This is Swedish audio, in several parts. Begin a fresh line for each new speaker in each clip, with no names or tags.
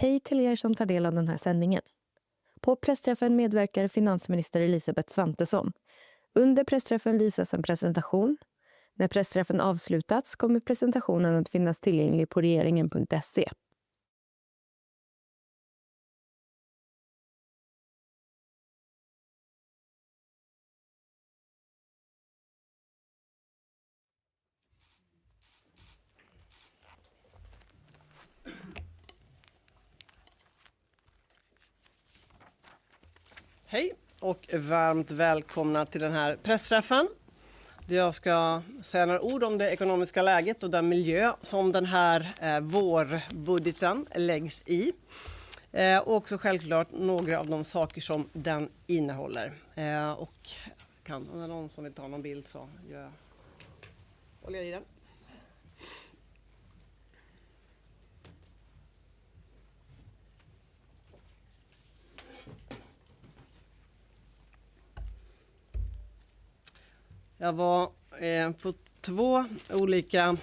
Hej till er som tar del av den här sändningen. På pressträffen medverkar finansminister Elisabeth Svantesson. Under pressträffen visas en presentation. När pressträffen avslutats kommer presentationen att finnas tillgänglig på regeringen.se.
Hej och varmt välkomna till den här pressträffen. Jag ska säga några ord om det ekonomiska läget och den miljö som den här vårbudgeten läggs i. Och också självklart några av de saker som den innehåller. Och om det är någon som vill ta någon bild så håller jag i den. Jag var på två olika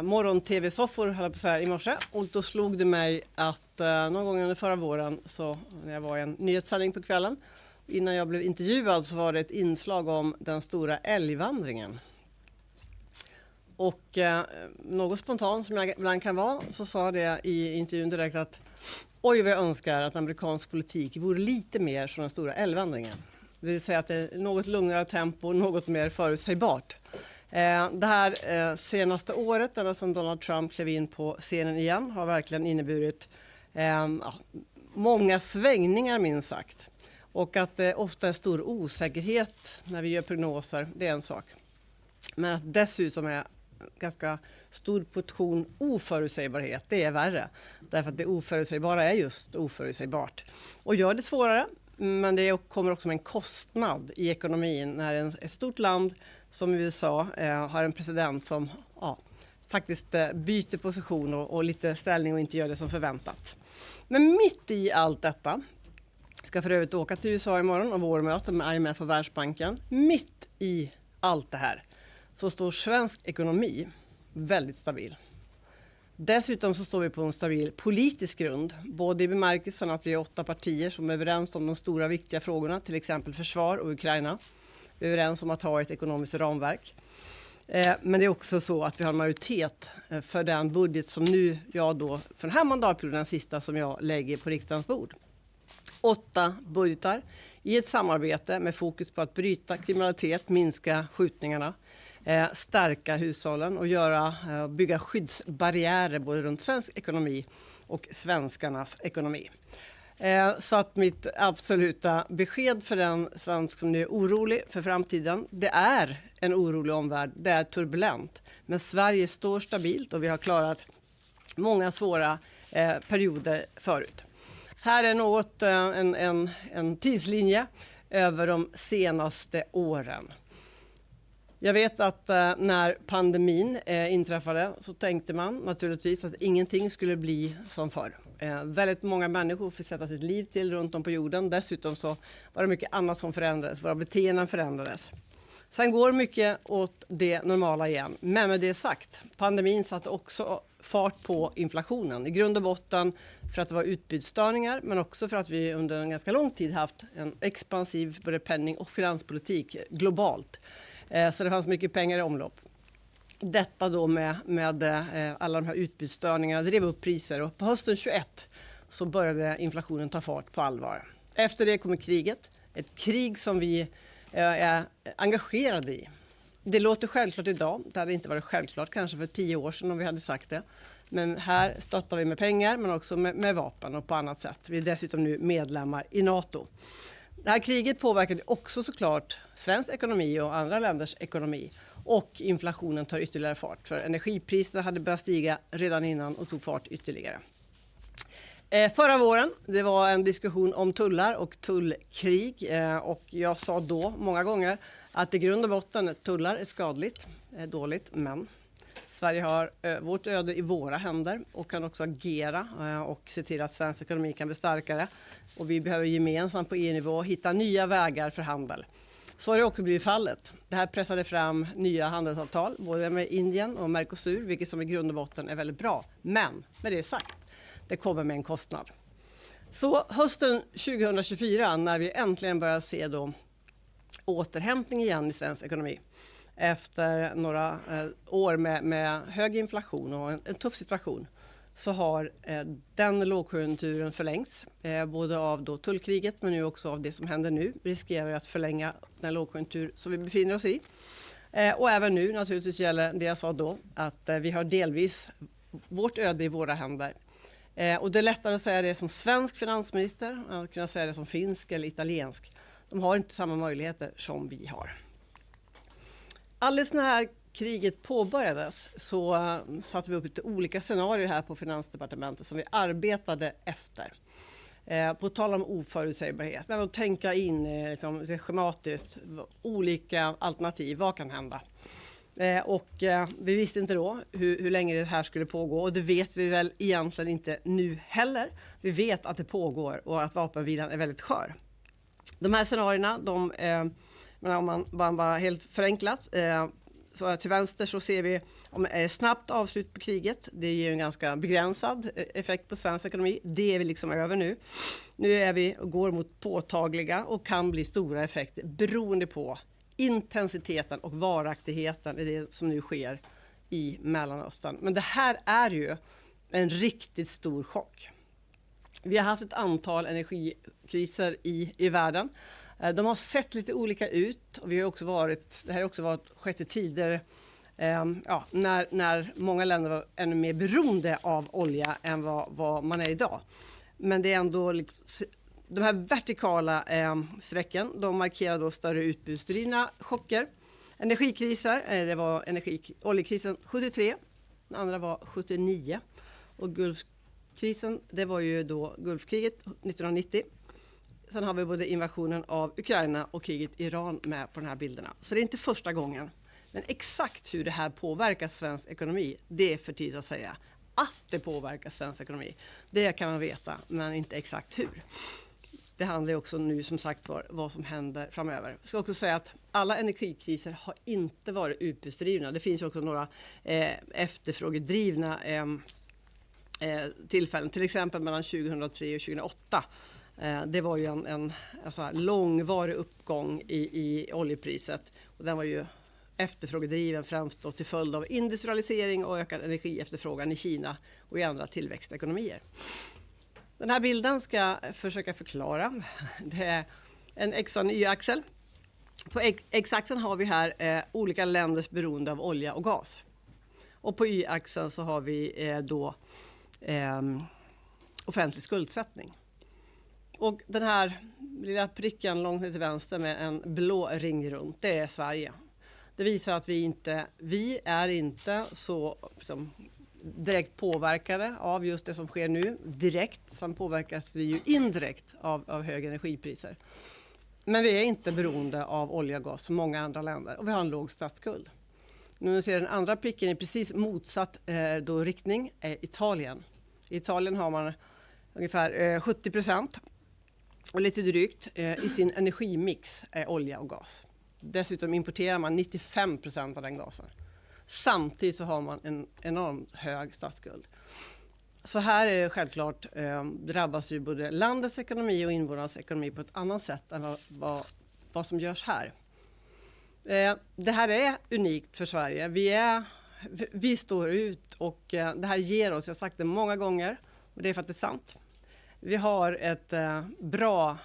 morgon-tv-soffor höll jag på så här i morse. Och då slog det mig att någon gång under förra våren så när jag var i en nyhetssändning på kvällen. Innan jag blev intervjuad så var det ett inslag om den stora älgvandringen. Och något spontant som jag ibland kan vara så sa det i intervjun direkt att oj vad jag önskar att amerikansk politik vore lite mer som den stora älgvandringen. Det vill säga att det är något lugnare tempo, något mer förutsägbart. Det här senaste året, eller sedan Donald Trump klev in på scenen igen, har verkligen inneburit många svängningar minst sagt. Och att det ofta är stor osäkerhet när vi gör prognoser, det är en sak. Men att dessutom är ganska stor portion oförutsägbarhet, det är värre. Därför att det oförutsägbara är just oförutsägbart. Och gör det svårare. Men det kommer också med en kostnad i ekonomin när ett stort land som USA har en president som faktiskt byter position och lite ställning och inte gör det som förväntat. Men mitt i allt detta, ska för övrigt åka till USA imorgon och vårmöte med IMF och Världsbanken. Mitt i allt det här så står svensk ekonomi väldigt stabil. Dessutom så står vi på en stabil politisk grund, både i bemärkelsen att vi är 8 partier som är överens om de stora viktiga frågorna, till exempel försvar och Ukraina. Vi är överens om att ha ett ekonomiskt ramverk. Men det är också så att vi har en majoritet för den budget som nu jag då, för den här mandatperioden, den sista som jag lägger på riksdagens bord. 8 budgetar i ett samarbete med fokus på att bryta kriminalitet, minska skjutningarna. Stärka hushållen och bygga skyddsbarriärer både runt svensk ekonomi och svenskarnas ekonomi. Så att mitt absoluta besked för den svensk som nu är orolig för framtiden, det är en orolig omvärld, det är turbulent. Men Sverige står stabilt och vi har klarat många svåra perioder förut. Här är något en tidslinje över de senaste åren. Jag vet att när pandemin inträffade så tänkte man naturligtvis att ingenting skulle bli som förr. Väldigt många människor fick sätta sitt liv till runt om på jorden. Dessutom så var det mycket annat som förändrades. Våra beteenden förändrades. Sen går mycket åt det normala igen. Men med det sagt, pandemin satte också fart på inflationen. I grund och botten för att det var utbudsstörningar men också för att vi under en ganska lång tid haft en expansiv både penning- och finanspolitik globalt. Så det fanns mycket pengar i omlopp. Detta då med alla de här utbudsstörningarna drev upp priser och på hösten 21 så började inflationen ta fart på allvar. Efter det kommer kriget, ett krig som vi är engagerade i. Det låter självklart idag, det hade inte varit självklart kanske för 10 år sedan om vi hade sagt det. Men här stöttar vi med pengar men också med vapen och på annat sätt. Vi är dessutom nu medlemmar i NATO. Det här kriget påverkade också såklart svensk ekonomi och andra länders ekonomi. Och inflationen tar ytterligare fart. För energipriserna hade börjat stiga redan innan och tog fart ytterligare. Förra våren, det var en diskussion om tullar och tullkrig. Och jag sa då många gånger att i grund och botten tullar är skadligt, är dåligt. Men Sverige har vårt öde i våra händer och kan också agera och se till att svensk ekonomi kan bli starkare. Och vi behöver gemensamt på EU-nivå hitta nya vägar för handel. Så har det också blivit fallet. Det här pressade fram nya handelsavtal, både med Indien och Mercosur, vilket som i grund och botten är väldigt bra. Men med det sagt, det kommer med en kostnad. Så hösten 2024, när vi äntligen börjar se då återhämtning igen i svensk ekonomi, efter några år med hög inflation och en tuff situation, så har den lågkonjunkturen förlängts. Både av då tullkriget men nu också av det som händer nu. Vi riskerar att förlänga den lågkonjunktur som vi befinner oss i. Och även nu naturligtvis gäller det jag sa då, att vi har delvis vårt öde i våra händer. Och det är lättare att säga det som svensk finansminister än att kunna säga det som finsk eller italiensk. De har inte samma möjligheter som vi har. Alldeles när här kriget påbörjades så satte vi upp lite olika scenarier här på Finansdepartementet som vi arbetade efter. På tal om oförutsägbarhet, men att tänka in liksom, schematiskt olika alternativ, vad kan hända? Vi visste inte då hur länge det här skulle pågå, och det vet vi väl egentligen inte nu heller. Vi vet att det pågår och att vapenvilan är väldigt skör. De här scenarierna, om man bara helt förenklat, så till vänster så ser vi om det är snabbt avslut på kriget. Det ger en ganska begränsad effekt på svensk ekonomi. Det är vi liksom över nu. Nu är vi och går mot påtagliga och kan bli stora effekter beroende på intensiteten och varaktigheten i det som nu sker i Mellanöstern. Men det här är ju en riktigt stor chock. Vi har haft ett antal energikriser i världen. De har sett lite olika ut, och det här har också skett i tider när många länder var ännu mer beroende av olja än vad man är idag. Men det är ändå liksom, de här vertikala strecken, de markerar då större utbudsdrivna chocker. Energikriser, det var oljekrisen 73, den andra var 79, och Gulfkrisen, det var ju då Gulfkriget 1990. Sen har vi både invasionen av Ukraina och kriget i Iran med på de här bilderna. Så det är inte första gången. Men exakt hur det här påverkar svensk ekonomi, det är för tidigt att säga. Att det påverkar svensk ekonomi, det kan man veta, men inte exakt hur. Det handlar också nu som sagt vad som händer framöver. Jag ska också säga att alla energikriser har inte varit utbudsdrivna. Det finns också några efterfrågedrivna tillfällen, till exempel mellan 2003 och 2008. Det var ju en långvarig uppgång i oljepriset, och den var ju efterfrågedriven främst då till följd av industrialisering och ökad energiefterfrågan i Kina och i andra tillväxtekonomier. Den här bilden ska jag försöka förklara. Det är en X- och en Y-axel. På X-axeln har vi här olika länders beroende av olja och gas. Och på Y-axeln så har vi offentlig skuldsättning. Och den här lilla pricken långt ner till vänster med en blå ring runt, det är Sverige. Det visar att vi är inte så direkt påverkade av just det som sker nu direkt. Sen påverkas vi ju indirekt av höga energipriser. Men vi är inte beroende av olja och gas som många andra länder, och vi har en låg statsskuld. Nu ser den andra pricken i precis motsatt riktning, Italien. I Italien har man ungefär 70% och lite drygt i sin energimix är olja och gas. Dessutom importerar man 95% av den gasen. Samtidigt så har man en enormt hög statsskuld. Så här är det självklart, drabbas ju både landets ekonomi och invånarnas ekonomi på ett annat sätt än vad som görs här. Det här är unikt för Sverige. Vi står ut, och det här ger oss, jag har sagt det många gånger, och det är faktiskt sant. Vi har ett bra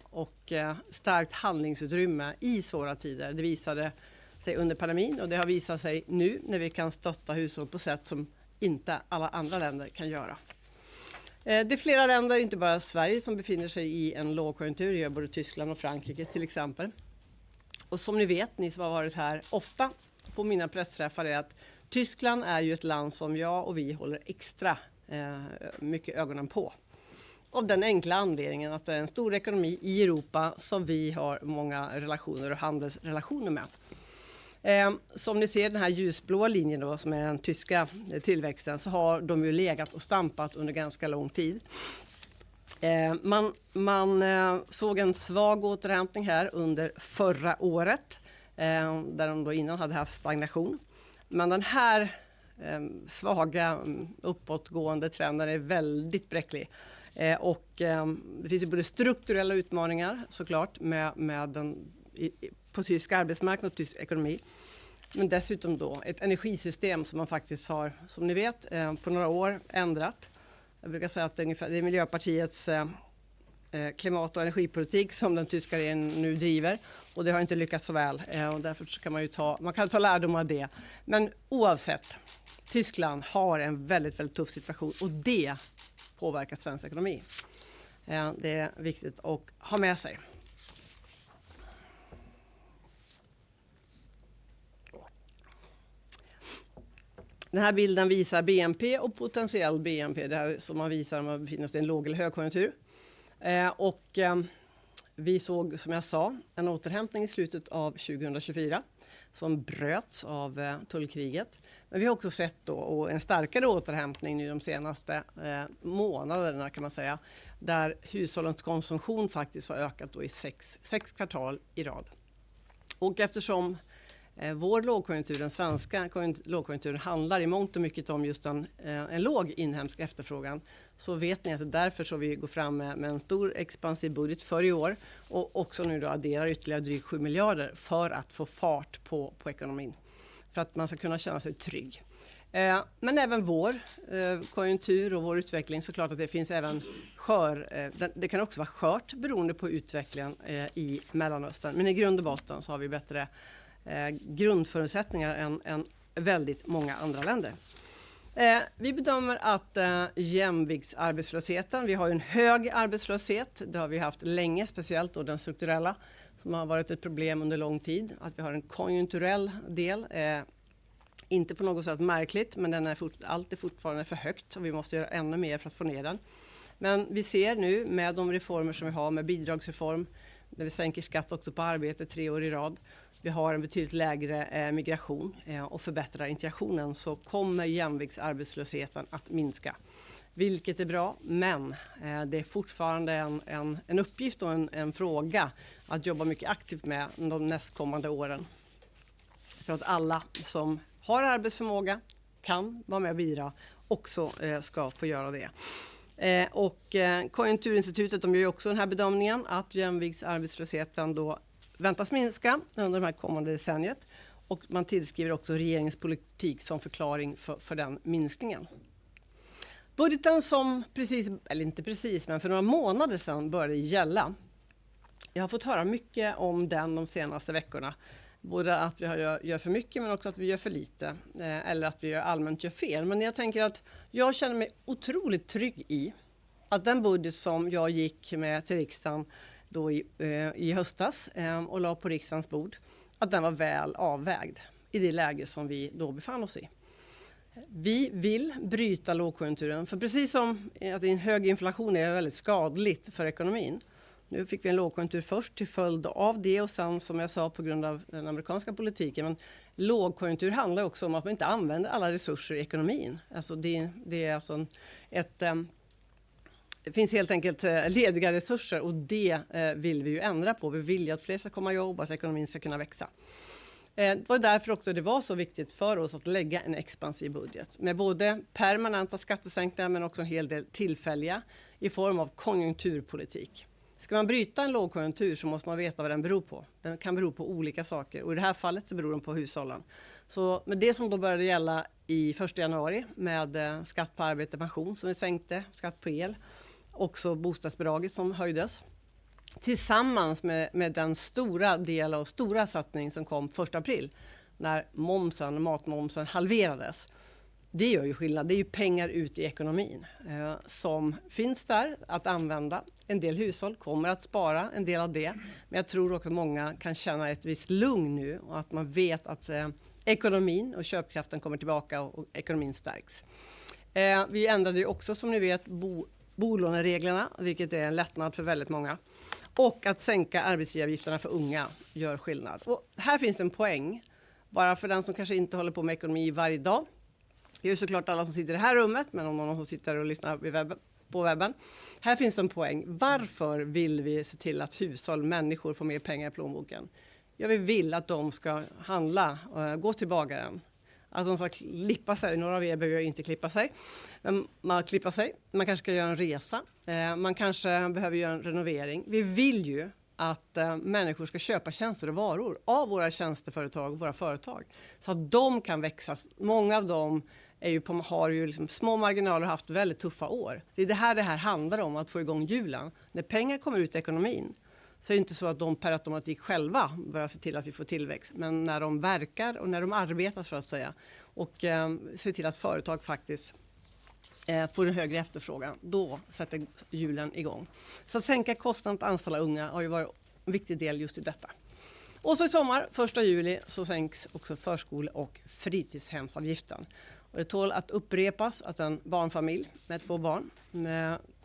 och starkt handlingsutrymme i svåra tider. Det visade sig under pandemin, och det har visat sig nu när vi kan stötta hushåll på sätt som inte alla andra länder kan göra. Det är flera länder, inte bara Sverige, som befinner sig i en lågkonjunktur. Det gör både Tyskland och Frankrike till exempel. Och som ni vet, ni som har varit här ofta på mina pressträffar, är att Tyskland är ju ett land som jag och vi håller extra mycket ögonen på. Av den enkla anledningen att det är en stor ekonomi i Europa som vi har många relationer och handelsrelationer med. Som ni ser, den här ljusblåa linjen då, som är den tyska tillväxten, så har de ju legat och stampat under ganska lång tid. Man såg en svag återhämtning här under förra året, där de då innan hade haft stagnation. Men den här svaga uppåtgående trenden är väldigt bräcklig. Och det finns ju både strukturella utmaningar såklart med på tysk arbetsmarknad och tysk ekonomi. Men dessutom då ett energisystem som man faktiskt har, som ni vet, på några år ändrat. Jag brukar säga att det är Miljöpartiets klimat- och energipolitik som den tyska regeringen nu driver. Och det har inte lyckats så väl. Och därför så kan man kan ta lärdom av det. Men oavsett, Tyskland har en väldigt, väldigt tuff situation. Och det påverkar svensk ekonomi. Det är viktigt att ha med sig. Den här bilden visar BNP och potentiell BNP. Det här som man visar om man befinner sig i en låg- eller högkonjunktur. Vi såg, som jag sa, en återhämtning i slutet av 2024 som bröts av tullkriget. Men vi har också sett då en starkare återhämtning nu de senaste månaderna kan man säga. Där hushållens konsumtion faktiskt har ökat då i sex kvartal i rad. Och eftersom vår lågkonjunktur, den svenska lågkonjunkturen, handlar i mångt och mycket om just en låg inhemsk efterfrågan, så vet ni att det är därför så vi går fram med en stor expansiv budget för i år och också nu då adderar ytterligare drygt 7 miljarder för att få fart på ekonomin. För att man ska kunna känna sig trygg. Men även vår konjunktur och vår utveckling, så klart att det finns även det kan också vara skört beroende på utvecklingen i Mellanöstern. Men i grund och botten så har vi bättre grundförutsättningar än väldigt många andra länder. Vi bedömer att jämviktsarbetslösheten, vi har ju en hög arbetslöshet, det har vi haft länge, speciellt då den strukturella som har varit ett problem under lång tid. Att vi har en konjunkturell del, inte på något sätt märkligt, men den är alltid fortfarande för högt och vi måste göra ännu mer för att få ner den. Men vi ser nu med de reformer som vi har, med bidragsreform, där vi sänker skatt också på arbete 3 år i rad. Vi har en betydligt lägre migration och förbättrar integrationen, så kommer jämviktsarbetslösheten att minska. Vilket är bra, men det är fortfarande en uppgift och en fråga att jobba mycket aktivt med de nästkommande åren. För att alla som har arbetsförmåga kan vara med och bidra också ska få göra det. Konjunkturinstitutet gör ju också den här bedömningen att jämviktsarbetslösheten då väntas minska under det här kommande decenniet. Och man tillskriver också regeringens politik som förklaring för den minskningen. Budgeten som för några månader sedan började gälla. Jag har fått höra mycket om den de senaste veckorna. Både att vi gör för mycket men också att vi gör för lite. Eller att vi allmänt gör fel. Men jag tänker att jag känner mig otroligt trygg i att den budget som jag gick med till riksdagen då i höstas och la på riksdagens bord, att den var väl avvägd i det läge som vi då befann oss i. Vi vill bryta lågkonjunkturen, för precis som att en hög inflation är väldigt skadligt för ekonomin. Nu fick vi en lågkonjunktur först till följd av det och sen, som jag sa, på grund av den amerikanska politiken. Men lågkonjunktur handlar också om att man inte använder alla resurser i ekonomin. Alltså det är alltså det finns helt enkelt lediga resurser och det vill vi ju ändra på. Vi vill ju att fler ska komma i jobb och att ekonomin ska kunna växa. Det var därför också det var så viktigt för oss att lägga en expansiv budget med både permanenta skattesänkningar men också en hel del tillfälliga i form av konjunkturpolitik. Ska man bryta en lågkonjunktur så måste man veta vad den beror på. Den kan bero på olika saker och i det här fallet så beror den på hushållen. Så med det som då började gälla i 1 januari med skatt på arbete och pension som vi sänkte, skatt på el, också bostadsbidraget som höjdes. Tillsammans med den stora del och stora satsning som kom 1 april när matmomsen halverades. Det gör ju skillnad. Det är ju pengar ut i ekonomin som finns där att använda. En del hushåll kommer att spara en del av det. Men jag tror också att många kan känna ett visst lugn nu och att man vet att ekonomin och köpkraften kommer tillbaka och ekonomin stärks. Vi ändrade ju också, som ni vet, bolånereglerna, vilket är en lättnad för väldigt många. Och att sänka arbetsgivaravgifterna för unga gör skillnad. Och här finns en poäng, bara för den som kanske inte håller på med ekonomi varje dag. Det är ju såklart alla som sitter i det här rummet, men om någon som sitter och lyssnar vid på webben. Här finns en poäng. Varför vill vi se till att hushåll, människor får mer pengar i plånboken? Ja, vi vill att de ska handla, gå till bagaren. Att de ska klippa sig. Några av er behöver inte klippa sig. Men man klippa sig. Man kanske ska göra en resa. Man kanske behöver göra en renovering. Vi vill ju att människor ska köpa tjänster och varor av våra tjänsteföretag och våra företag. Så att de kan växa. Många av dem har ju liksom små marginaler och haft väldigt tuffa år. Det är det här handlar om, att få igång hjulen. När pengar kommer ut i ekonomin så är det inte så att de per automatik själva börjar se till att vi får tillväxt. Men när de verkar och när de arbetar så att säga och ser till att företag faktiskt får en högre efterfrågan, då sätter hjulen igång. Så att sänka kostnaden att anställa unga har ju varit en viktig del just i detta. Och så i sommar, 1 juli, så sänks också förskole- och fritidshemsavgiften. Och det tål att upprepas att en barnfamilj med 2 barn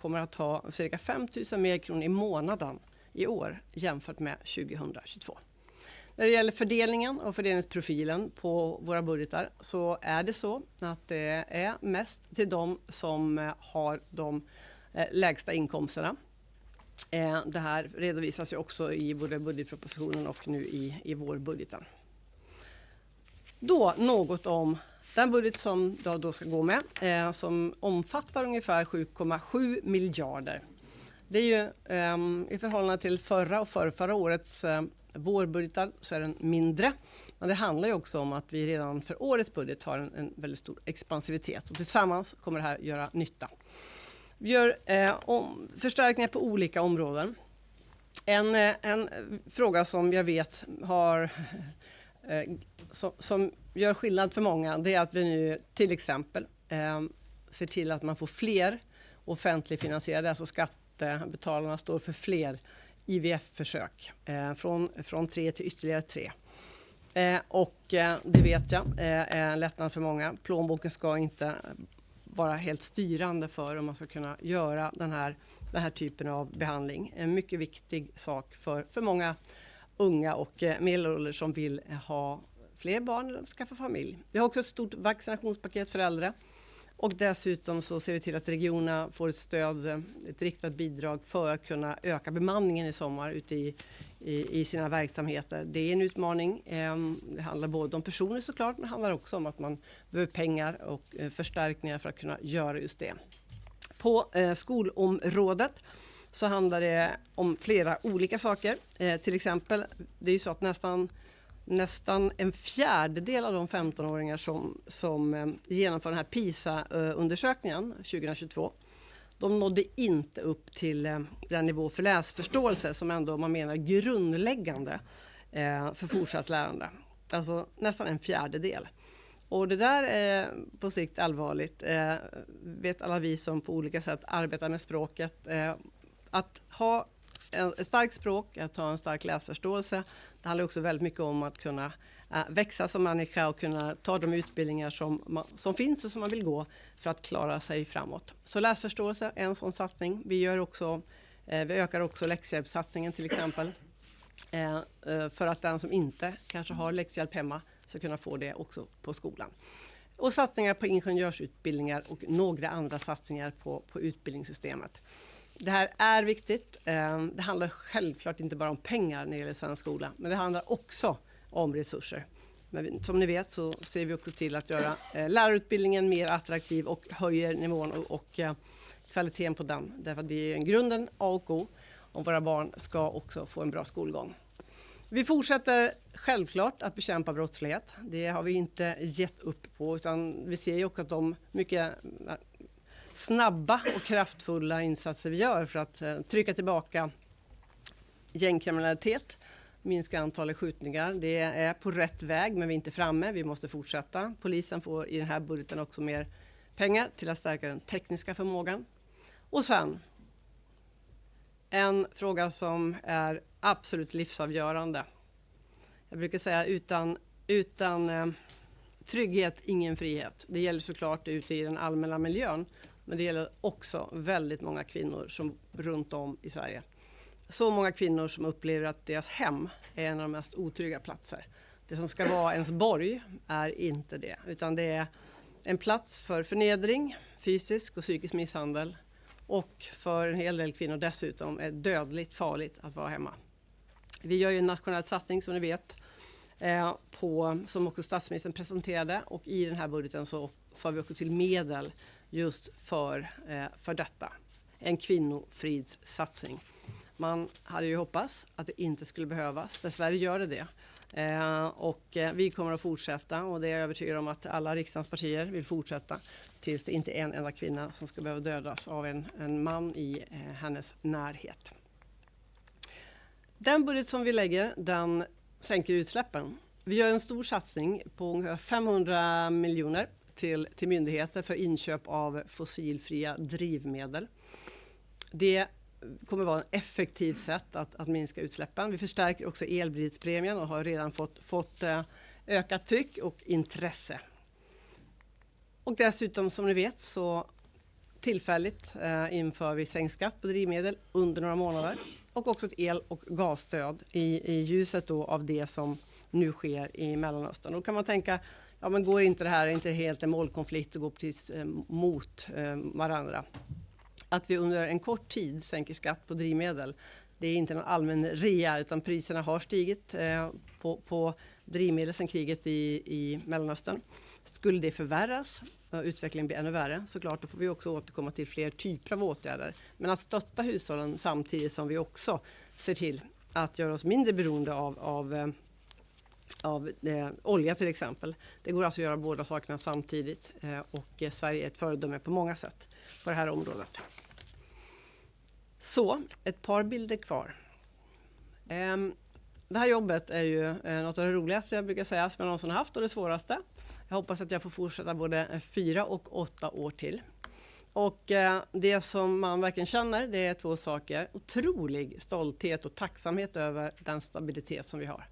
kommer att ha cirka 5 000 mer kronor i månaden i år jämfört med 2022. När det gäller fördelningen och fördelningsprofilen på våra budgetar så är det så att det är mest till de som har de lägsta inkomsterna. Det här redovisas ju också i både budgetpropositionen och nu i vårbudgeten. Då något om den budget som jag då ska gå med som omfattar ungefär 7,7 miljarder. Det är ju i förhållande till förra och förra årets vårbudgetar så är den mindre. Men det handlar ju också om att vi redan för årets budget har en väldigt stor expansivitet. Och tillsammans kommer det här göra nytta. Vi gör förstärkningar på olika områden. En fråga som jag vet har som gör skillnad för många, det är att vi nu till exempel ser till att man får fler offentligt finansierade, alltså skattebetalarna står för fler IVF-försök från 3 till ytterligare 3. Och det vet jag är en lättnad för många. Plånboken ska inte vara helt styrande för om man ska kunna göra den här typen av behandling. En mycket viktig sak för många unga och medelålders som vill ha fler barn eller skaffa familj. Vi har också ett stort vaccinationspaket för äldre. Och dessutom så ser vi till att regionerna får ett stöd, ett riktat bidrag för att kunna öka bemanningen i sommar ute i sina verksamheter. Det är en utmaning. Det handlar både om personer såklart, men det handlar också om att man behöver pengar och förstärkningar för att kunna göra just det. På skolområdet så handlar det om flera olika saker. Till exempel, det är ju så att nästan en fjärdedel av de 15-åringar som genomför den här PISA-undersökningen 2022, de nådde inte upp till den nivå för läsförståelse som ändå man menar grundläggande för fortsatt lärande. Alltså nästan en fjärdedel. Och det där är på sikt allvarligt. Vet alla vi som på olika sätt arbetar med språket. Att ha ett starkt språk, att ha en stark läsförståelse. Det handlar också väldigt mycket om att kunna växa som människa och kunna ta de utbildningar som finns och som man vill gå för att klara sig framåt. Så läsförståelse är en sån satsning. Vi ökar också läxhjälpssatsningen till exempel. För att den som inte kanske har läxhjälp hemma ska kunna få det också på skolan. Och satsningar på ingenjörsutbildningar och några andra satsningar på utbildningssystemet. Det här är viktigt. Det handlar självklart inte bara om pengar när det gäller svensk skola, men det handlar också om resurser. Men som ni vet så ser vi också till att göra lärarutbildningen mer attraktiv och höjer nivån och kvaliteten på den. Därför att det är grunden A och O om våra barn ska också få en bra skolgång. Vi fortsätter självklart att bekämpa brottslighet. Det har vi inte gett upp på, utan vi ser ju också att de mycket snabba och kraftfulla insatser vi gör för att trycka tillbaka gängkriminalitet, minska antalet skjutningar. Det är på rätt väg, men vi är inte framme. Vi måste fortsätta. Polisen får i den här budgeten också mer pengar till att stärka den tekniska förmågan. Och sen en fråga som är absolut livsavgörande. Jag brukar säga utan trygghet, ingen frihet. Det gäller såklart ute i den allmänna miljön. Men det gäller också väldigt många kvinnor som runt om i Sverige. Så många kvinnor som upplever att deras hem är en av de mest otrygga platser. Det som ska vara ens borg är inte det. Utan det är en plats för förnedring, fysisk och psykisk misshandel. och för en hel del kvinnor dessutom är dödligt farligt att vara hemma. Vi gör ju en nationell satsning som ni vet, som också statsministern presenterade, och i den här budgeten så får vi också till medel just för detta. En kvinnofridssatsning. Man hade ju hoppats att det inte skulle behövas. Dessvärre gör det. Och vi kommer att fortsätta, och det är jag övertygad om att alla riksdagens partier vill fortsätta tills det inte är en enda kvinna som ska behöva dödas av en man i hennes närhet. Den budget som vi lägger, den sänker utsläppen. Vi gör en stor satsning på ungefär 500 miljoner till myndigheter för inköp av fossilfria drivmedel. Det kommer vara ett effektivt sätt att minska utsläppen. Vi förstärker också elbilspremien och har redan fått ökat tryck och intresse. Och dessutom, som ni vet, så tillfälligt inför vi sänkt skatt på drivmedel under några månader. Och också ett el- och gasstöd i ljuset då av det som nu sker i Mellanöstern. Då kan man tänka, ja men går inte det här, inte helt en målkonflikt och går precis mot varandra. Att vi under en kort tid sänker skatt på drivmedel, det är inte någon allmän rea, utan priserna har stigit på drivmedel sedan kriget i Mellanöstern. Skulle det förvärras, utvecklingen blir ännu värre, såklart, då får vi också återkomma till fler typer av åtgärder. Men att stötta hushållen samtidigt som vi också ser till att göra oss mindre beroende av olja till exempel. Det går alltså att göra båda sakerna samtidigt, och Sverige är ett föredöme på många sätt på det här området. Så, ett par bilder kvar. Det här jobbet är ju något av det roligaste jag brukar säga som jag någonsin har haft, och det svåraste. Jag hoppas att jag får fortsätta både 4 och 8 år till. Och det som man verkligen känner, det är 2 saker. Otrolig stolthet och tacksamhet över den stabilitet som vi har.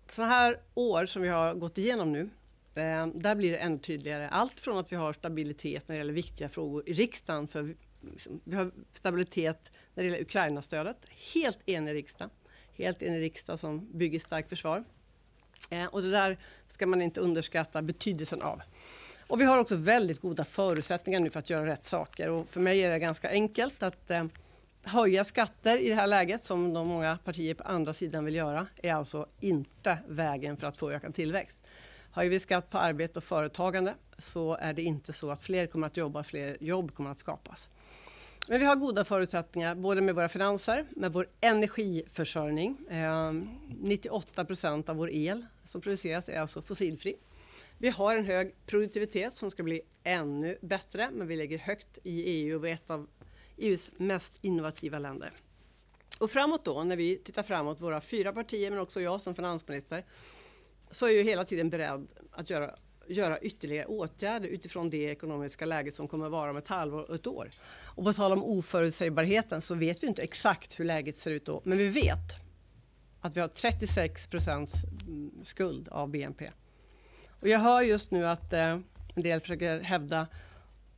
Så här år som vi har gått igenom nu, där blir det ännu tydligare. Allt från att vi har stabilitet när det gäller viktiga frågor i riksdagen, för vi har stabilitet när det gäller Ukraina-stödet. Helt enig riksdag som bygger starkt försvar. Och det där ska man inte underskatta betydelsen av. Och vi har också väldigt goda förutsättningar nu för att göra rätt saker. Och för mig är det ganska enkelt att höja skatter i det här läget, som de många partier på andra sidan vill göra, är alltså inte vägen för att få ökad tillväxt. Höjer vi skatt på arbete och företagande, så är det inte så att fler kommer att jobba, fler jobb kommer att skapas. Men vi har goda förutsättningar både med våra finanser, med vår energiförsörjning. 98% av vår el som produceras är alltså fossilfri. Vi har en hög produktivitet som ska bli ännu bättre, men vi ligger högt i EU och vi är ett av EUs mest innovativa länder. Och framåt då, när vi tittar framåt, våra 4 partier men också jag som finansminister, så är jag hela tiden beredd att göra ytterligare åtgärder utifrån det ekonomiska läget som kommer att vara om ett halvår och ett år. Och på tal om oförutsägbarheten, så vet vi inte exakt hur läget ser ut då, men vi vet att vi har 36% skuld av BNP. Och jag hör just nu att en del försöker hävda,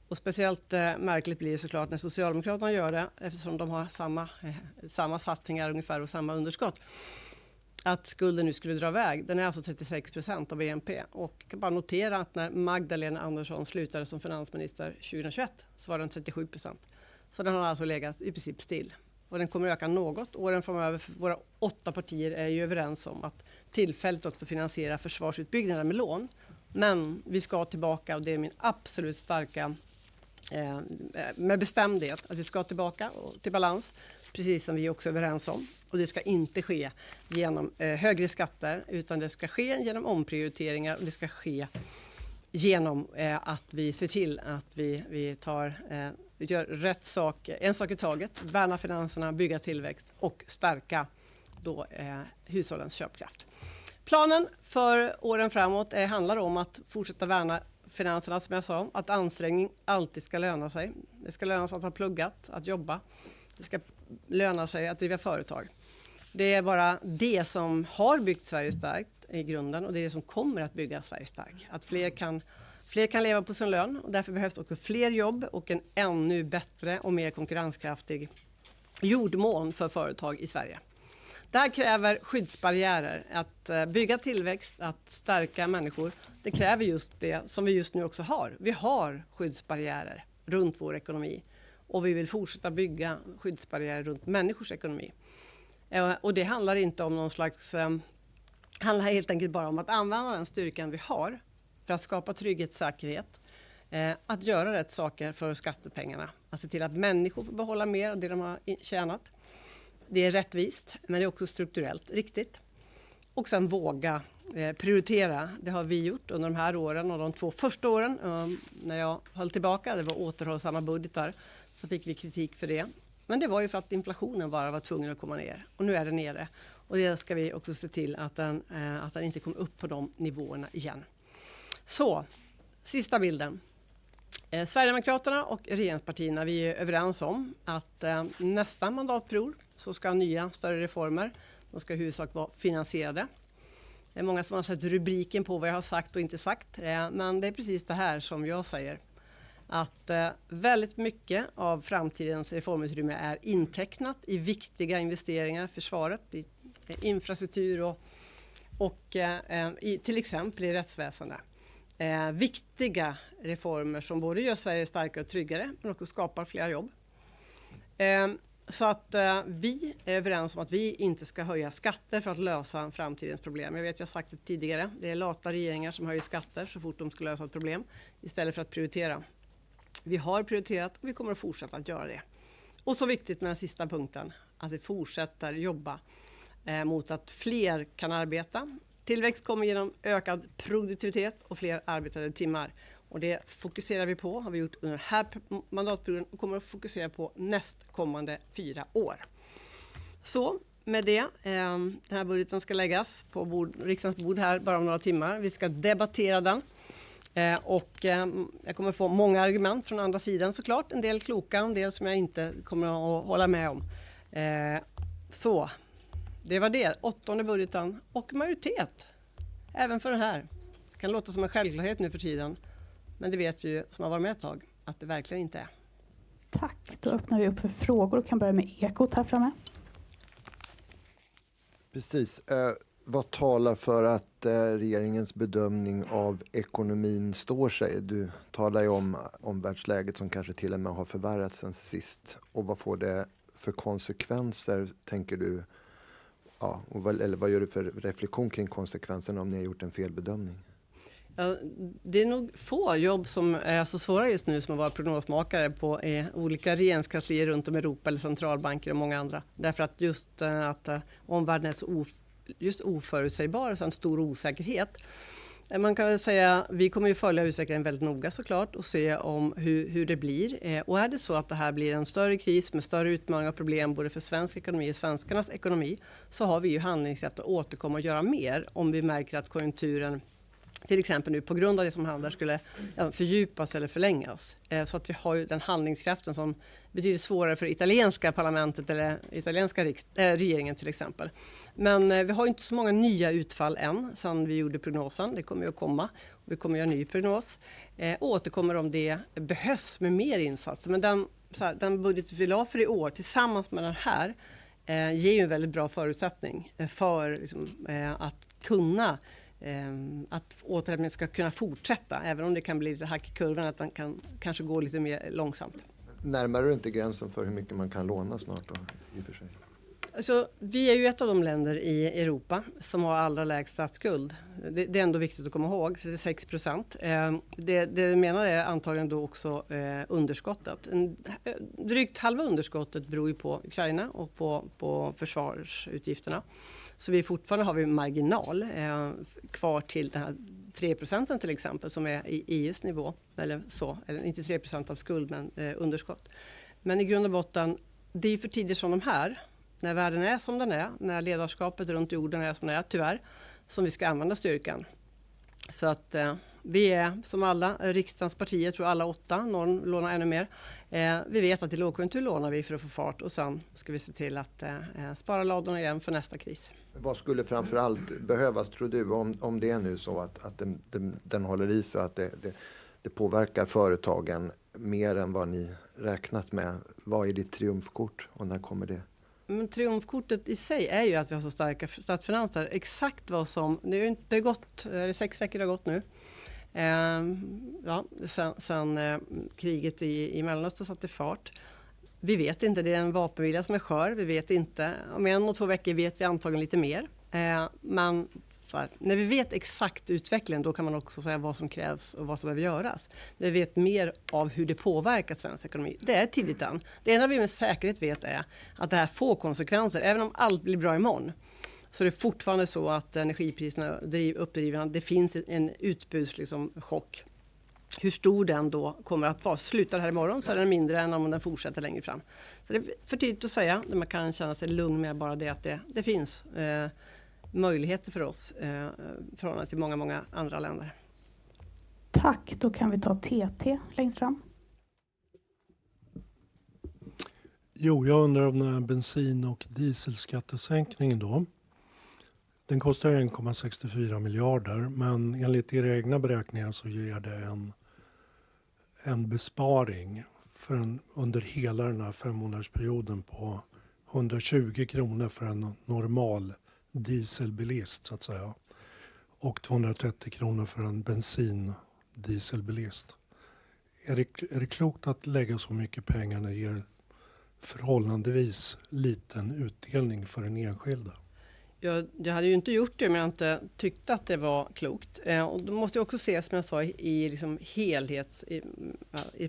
och speciellt märkligt blir det såklart när Socialdemokraterna gör det, eftersom de har samma satsningar ungefär och samma underskott, att skulden nu skulle dra iväg. Den är alltså 36% av BNP. Och jag kan bara notera att när Magdalena Andersson slutade som finansminister 2021 så var den 37%. Så den har alltså legat i princip still. Och den kommer att öka något åren framöver. För våra 8 partier är ju överens om att tillfälligt också finansiera försvarsutbyggnaden med lån. Men vi ska tillbaka, och det är min absolut starka med bestämdhet, att vi ska tillbaka till balans, precis som vi också är överens om. Och det ska inte ske genom högre skatter, utan det ska ske genom omprioriteringar, och det ska ske genom att vi ser till att vi gör rätt sak, en sak i taget, värna finanserna, bygga tillväxt och stärka då hushållens köpkraft. Planen för åren framåt handlar om att fortsätta värna finanserna, som jag sa, att ansträngning alltid ska löna sig. Det ska löna sig att ha pluggat, att jobba. Det ska löna sig att driva företag. Det är bara det som har byggt Sverige starkt i grunden, och det är det som kommer att bygga Sverige starkt. Att fler kan leva på sin lön, och därför behövs också fler jobb och en ännu bättre och mer konkurrenskraftig jordmån för företag i Sverige. Det här kräver skyddsbarriärer, att bygga tillväxt, att stärka människor. Det kräver just det som vi just nu också har. Vi har skyddsbarriärer runt vår ekonomi. Och vi vill fortsätta bygga skyddsbarriärer runt människors ekonomi. Och det handlar inte om någon slags... handlar helt enkelt bara om att använda den styrkan vi har för att skapa trygghet och säkerhet. Att göra rätt saker för skattepengarna. Att se till att människor får behålla mer av det de har tjänat. Det är rättvist, men det är också strukturellt riktigt. Och sen våga prioritera. Det har vi gjort under de här åren och de 2 första åren. När jag höll tillbaka, det var återhållsamma budgetar, så fick vi kritik för det. Men det var ju för att inflationen bara var tvungen att komma ner. Och nu är den nere. Och det ska vi också se till att den inte kommer upp på de nivåerna igen. Så, sista bilden. Sverigedemokraterna och regeringspartierna, vi är överens om att nästa mandatperiod så ska nya större reformer, de ska i huvudsak vara finansierade. Det är många som har sett rubriken på vad jag har sagt och inte sagt, men det är precis det här som jag säger. Att väldigt mycket av framtidens reformutrymme är intecknat i viktiga investeringar i försvaret, i infrastruktur och till exempel i rättsväsendet. Viktiga reformer som både gör Sverige starkare och tryggare men också skapar fler jobb. Så att vi är överens om att vi inte ska höja skatter för att lösa framtidens problem. Jag vet, jag har sagt det tidigare, det är lata regeringar som höjer skatter så fort de ska lösa ett problem istället för att prioritera. Vi har prioriterat och vi kommer att fortsätta att göra det. Och så viktigt med den sista punkten, att vi fortsätter jobba mot att fler kan arbeta. Tillväxt kommer genom ökad produktivitet och fler arbetade timmar. Och det fokuserar vi på, har vi gjort under den här mandatperioden och kommer att fokusera på nästkommande 4 år. Så med det, den här budgeten ska läggas på riksdagens bord här bara om några timmar. Vi ska debattera den. Och jag kommer få många argument från andra sidan såklart. En del kloka, en del som jag inte kommer att hålla med om. Så, det var det. 8:e budgeten och majoritet. Även för den här. Det kan låta som en självklarhet nu för tiden. Men det vet vi ju som har varit med ett tag att det verkligen inte är.
Tack. Då öppnar vi upp för frågor och kan börja med Ekot här framme.
Precis. Vad talar för att regeringens bedömning av ekonomin står sig? Du talar ju om omvärldsläget som kanske till och med har förvärrats sen sist. Och vad får det för konsekvenser, tänker du? Ja, eller vad gör du för reflektion kring konsekvenserna om ni har gjort en felbedömning?
Ja, det är nog få jobb som är så svåra just nu som att vara prognosmakare på olika regeringskanslier runt om i Europa eller centralbanker och många andra. Därför att just att omvärlden är så oförutsägbar och så en stor osäkerhet. Man kan väl säga vi kommer ju följa utvecklingen väldigt noga såklart och se om hur det blir. Och är det så att det här blir en större kris med större utmaningar och problem både för svensk ekonomi och svenskarnas ekonomi så har vi ju handlingsrätt att återkomma och göra mer om vi märker att konjunkturen till exempel nu på grund av det som händer skulle fördjupas eller förlängas. Så att vi har ju den handlingskraften som betyder svårare för italienska parlamentet eller italienska regeringen till exempel. Men vi har inte så många nya utfall än sedan vi gjorde prognosen. Det kommer ju att komma. Vi kommer att göra en ny prognos. Återkommer om det behövs med mer insatser. Men den budget vi la för i år tillsammans med den här ger ju en väldigt bra förutsättning för liksom, att kunna att återhämtningen ska kunna fortsätta även om det kan bli lite hack i kurvan att den kan kanske gå lite mer långsamt. Närmar
du inte gränsen för hur mycket man kan låna snart då, i och för sig?
Alltså, vi är ju ett av de länder i Europa som har allra lägst statsskuld. Det är ändå viktigt att komma ihåg, 36%. Det menar är antagligen då också underskottet. Drygt halva underskottet beror ju på Ukraina och på försvarsutgifterna. Så vi fortfarande har vi marginal kvar till den här 3% till exempel som är i EUs nivå. Eller inte 3% av skuld men underskott. Men i grund och botten, det är för tider som de här. När världen är som den är, när ledarskapet runt jorden är som det är, tyvärr, som vi ska använda styrkan. Så att vi är som alla riksdagens partier, jag tror alla 8, någon lånar ännu mer. Vi vet att i lågkonjunktur lånar vi för att få fart och sen ska vi se till att spara ladorna igen för nästa kris.
Vad skulle framförallt behövas tror du om det är nu så att den håller i sig och att det påverkar företagen mer än vad ni räknat med? Vad är ditt triumfkort och när kommer det?
Men triumfkortet i sig är ju att vi har så starka statsfinanser. Exakt vad som... Det har gått, 6 veckor har gått nu. Sen kriget i Mellanöstern satte fart. Vi vet inte, det är en vapenvila som är skör. Vi vet inte. Om 1-2 veckor vet vi antagligen lite mer. Men när vi vet exakt utvecklingen, då kan man också säga vad som krävs och vad som behöver göras. När vi vet mer av hur det påverkar svensk ekonomi. Det är tidigt än. Det ena vi med säkerhet vet är att det här får konsekvenser. Även om allt blir bra imorgon, så det är fortfarande så att energipriserna uppdrivna. Det finns en utbudschock. Hur stor den då kommer att vara. Slutar här imorgon så är den mindre än om den fortsätter längre fram. Så det är för tidigt att säga. Man kan känna sig lugn med bara det att det finns möjligheter för oss förhållande till många andra länder.
Tack, då kan vi ta TT längst fram.
Jo, jag undrar om den här bensin- och dieselskattesänkningen då. Den kostar 1,64 miljarder, men enligt era egna beräkningar så ger det en besparing under hela den här 5-månadersperioden på 120 kronor för en normal dieselbilist så att säga. Och 230 kronor för en bensindieselbilist. Är det klokt att lägga så mycket pengar när det ger förhållandevis liten utdelning för den enskilda?
Jag hade ju inte gjort det om jag inte tyckte att det var klokt. Och då måste jag också se, som jag sa, i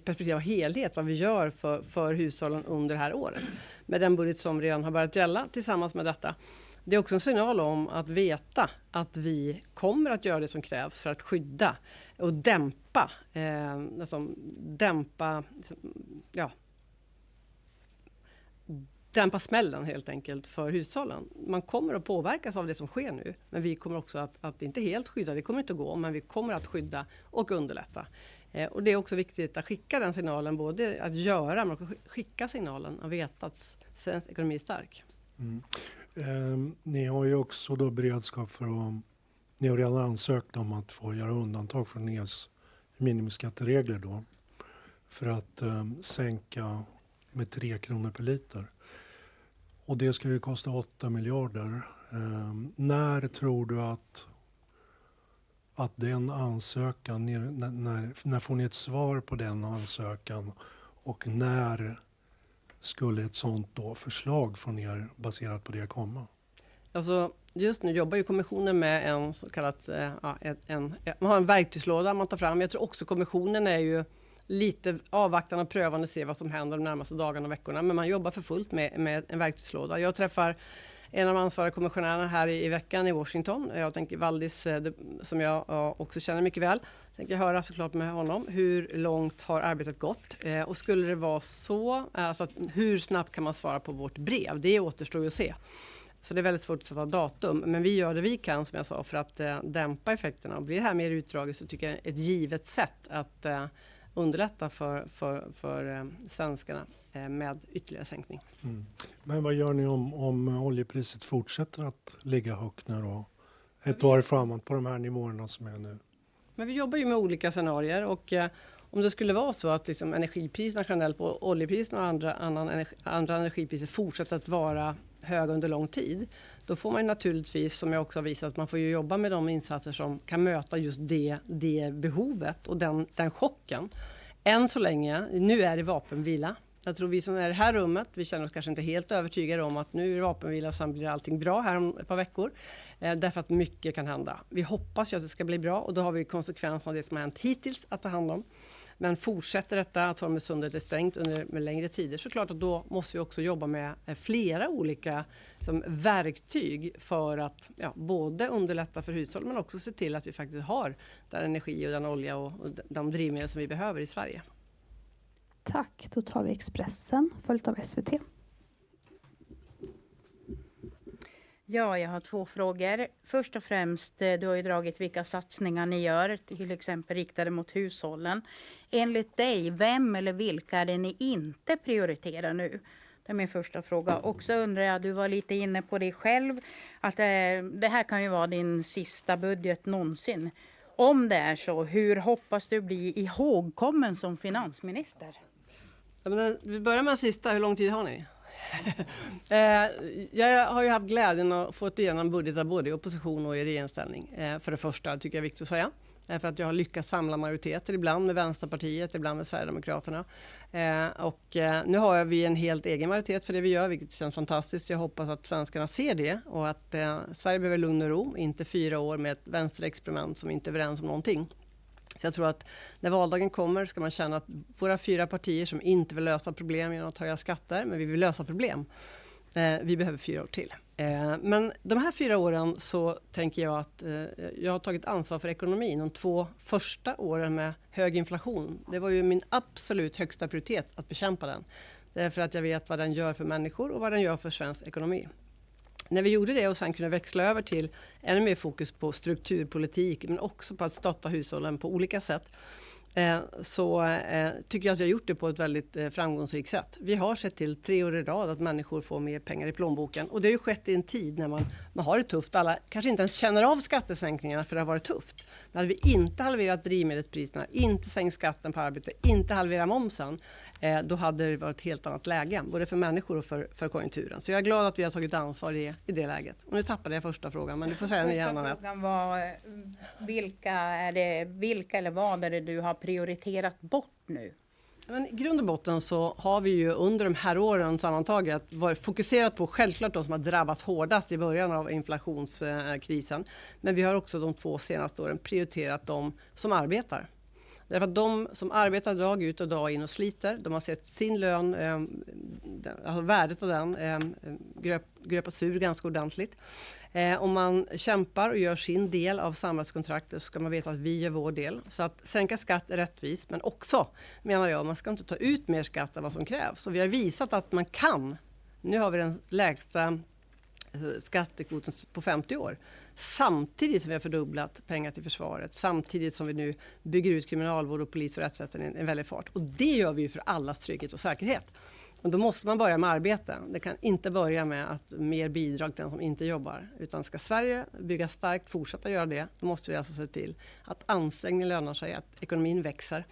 perspektiv av helhet vad vi gör för hushållen under det här året. Med den budget som redan har börjat gälla tillsammans med detta. Det är också en signal om att veta att vi kommer att göra det som krävs för att skydda och dämpa smällen helt enkelt för hushållen. Man kommer att påverkas av det som sker nu, men vi kommer också att inte helt skydda, det kommer inte att gå, men vi kommer att skydda och underlätta. Och det är också viktigt att skicka den signalen, både att göra men också skicka signalen och veta att svensk ekonomi är stark.
Mm. Ni har ju också då beredskap för att, ni har redan ansökt om att få göra undantag från EU:s minimiskatteregler då, för att sänka med 3 kronor per liter. Och det ska ju kosta 8 miljarder. När tror du att den ansökan, när får ni ett svar på den ansökan, och när skulle ett sånt då förslag från er baserat på det komma? Alltså,
just nu jobbar ju kommissionen med en så kallat, man har en verktygslåda man tar fram. Jag tror också kommissionen är ju lite avvaktande och prövande och se vad som händer de närmaste dagarna och veckorna. Men man jobbar för fullt med en verktygslåda. Jag träffar en av de ansvariga kommissionärerna här i veckan i Washington. Jag tänker Valdis, som jag också känner mycket väl. Jag tänker höra såklart med honom. Hur långt har arbetet gått? Och skulle det vara så, alltså hur snabbt kan man svara på vårt brev? Det återstår ju att se. Så det är väldigt svårt att sätta datum. Men vi gör det vi kan, som jag sa, för att dämpa effekterna. Och blir det här mer utdraget, så tycker jag ett givet sätt att underlätta för svenskarna med ytterligare sänkning.
Mm. Men vad gör ni om oljepriset fortsätter att ligga högt nu då? Ett år framåt på de här nivåerna som är nu?
Men vi jobbar ju med olika scenarier, och om det skulle vara så att liksom energipriserna generellt på oljepriserna och andra energipriser fortsätter att vara höga under lång tid, då får man naturligtvis, som jag också har visat, att man får ju jobba med de insatser som kan möta just det behovet och den chocken. Än så länge, nu är det vapenvila. Jag tror vi som är i det här rummet, vi känner oss kanske inte helt övertygade om att nu är det vapenvila och sen blir allting bra här om ett par veckor. Därför att mycket kan hända. Vi hoppas ju att det ska bli bra, och då har vi konsekvenser av det som har hänt hittills att ta hand om. Men fortsätter detta, att Hormuzsundet är stängt med längre tider, så klart att då måste vi också jobba med flera olika verktyg för att både underlätta för hushåll, men också se till att vi faktiskt har den energi och den olja och de drivmedel som vi behöver i Sverige.
Tack, då tar vi Expressen följt av SVT.
Ja, jag har 2 frågor. Först och främst, du har ju dragit vilka satsningar ni gör, till exempel riktade mot hushållen. Enligt dig, vem eller vilka är det ni inte prioriterar nu? Det är min första fråga. Och så undrar jag, du var lite inne på dig själv, att det här kan ju vara din sista budget någonsin. Om det är så, hur hoppas du bli ihågkommen som finansminister?
Vi börjar med den sista, hur lång tid har ni? Jag har ju haft glädjen att få igenom budgetar både i opposition och i regeringsställning. För det första tycker jag är viktigt att säga. Därför att jag har lyckats samla majoriteter, ibland med Vänsterpartiet, ibland med Sverigedemokraterna. Nu har vi en helt egen majoritet för det vi gör, vilket känns fantastiskt. Jag hoppas att svenskarna ser det och att Sverige behöver lugn och ro, inte 4 år med ett vänsterexperiment som inte är överens om någonting. Så jag tror att när valdagen kommer ska man känna att våra 4 partier som inte vill lösa problem genom att höja skatter, men vi vill lösa problem. Vi behöver 4 år till. Men de här 4 åren så tänker jag att jag har tagit ansvar för ekonomin. De 2 första åren med hög inflation, det var ju min absolut högsta prioritet att bekämpa den. Därför att jag vet vad den gör för människor och vad den gör för svensk ekonomi. När vi gjorde det och sen kunde växla över till ännu mer fokus på strukturpolitik men också på att stötta hushållen på olika sätt, så tycker jag att vi har gjort det på ett väldigt framgångsrikt sätt. Vi har sett till 3 år i rad att människor får mer pengar i plånboken. Och det har ju skett i en tid när man har det tufft. Alla kanske inte ens känner av skattesänkningarna för det har varit tufft. Men hade vi inte halverat drivmedelspriserna, inte sänkt skatten på arbete, inte halverat momsen, då hade det varit ett helt annat läge. Både för människor och för konjunkturen. Så jag är glad att vi har tagit ansvar i det läget. Och nu tappade jag första frågan, men du får säga den igen.
Första frågan var vilka eller vad är det du har prioriterat bort nu?
Men i grund och botten så har vi ju under de här åren sammantaget varit fokuserat på självklart de som har drabbats hårdast i början av inflationskrisen. Men vi har också de 2 senaste åren prioriterat de som arbetar. Därför att de som arbetar dag ut och dag in och sliter, de har sett sin lön, alltså värdet av den, gröpas ur ganska ordentligt. Om man kämpar och gör sin del av samhällskontraktet så ska man veta att vi gör vår del. Så att sänka skatt är rättvist, men också menar jag, man ska inte ta ut mer skatt än vad som krävs. Så vi har visat att man kan. Nu har vi den lägsta skattekvoten på 50 år. Samtidigt som vi har fördubblat pengar till försvaret. Samtidigt som vi nu bygger ut kriminalvård och polis och rättsväsen i en väldig fart. Och det gör vi ju för allas trygghet och säkerhet. Och då måste man börja med arbete. Det kan inte börja med att mer bidrag till den som inte jobbar. Utan ska Sverige bygga starkt, fortsätta göra det, då måste vi alltså se till att ansträngningen lönar sig, att ekonomin växer.